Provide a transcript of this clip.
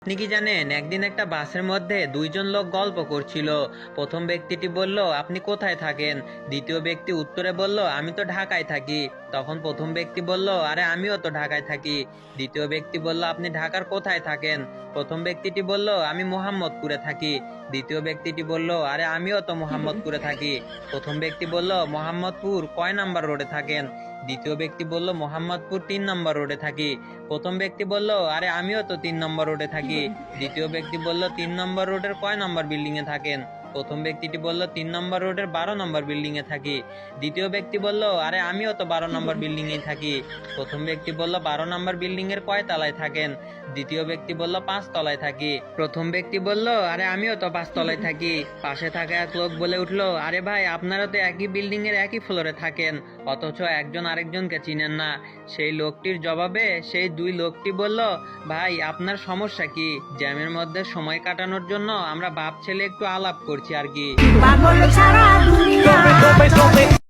আপনি কি জানেন একদিন একটা বাসের মধ্যে দুইজন লোক গল্প করছিল। প্রথম ব্যক্তিটি বলল, আপনি কোথায় থাকেন? দ্বিতীয় ব্যক্তি উত্তরে বলল, আমি তো ঢাকায় থাকি। তখন প্রথম ব্যক্তি বলল, আরে আমিও তো ঢাকায় থাকি। দ্বিতীয় ব্যক্তি বলল, আপনি ঢাকার কোথায় থাকেন? প্রথম ব্যক্তিটি বলল, আমি মোহাম্মদপুরে থাকি। দ্বিতীয় ব্যক্তিটি বলল, আরে আমিও তো মোহাম্মদপুরে থাকি। প্রথম ব্যক্তি বলল, মোহাম্মদপুর কয় নাম্বার রোডে থাকেন? দ্বিতীয় ব্যক্তি বলল, মোহাম্মদপুর 3 নম্বর রোডে থাকি। প্রথম ব্যক্তি বলল, আরে আমিও তো 3 নম্বর রোডে থাকি। দ্বিতীয় ব্যক্তি বলল, 3 নম্বর রোডের কয় নম্বর বিল্ডিং এ থাকেন? প্রথম ব্যক্তিটি বলল, 3 নম্বর রোডের 12 নম্বর বিল্ডিং এ থাকি। দ্বিতীয় ব্যক্তি বলল, আরে আমিও তো 12 নম্বর বিল্ডিং এ থাকি। প্রথম ব্যক্তি বলল, 12 নম্বর বিল্ডিং এর কয় তলায় থাকেন? দ্বিতীয় ব্যক্তি বলল, 5 তলায় থাকি। প্রথম ব্যক্তি বলল, আরে আমিও তো 5 তলায় থাকি। পাশে থাকা এক লোক বলে উঠলো, আরে ভাই, আপনারা তো একই বিল্ডিং এর একই ফ্লোরে থাকেন, অথচ একজন আরেকজনকে চিনেন না। সেই লোকটির জবাবে সেই দুই লোকটি বলল, ভাই, আপনার সমস্যা কি? জ্যামের মধ্যে সময় কাটানোর জন্য আমরা বাপ ছেলে একটু আলাপ করছি আর কি। পাগল ছাড়া দুনিয়া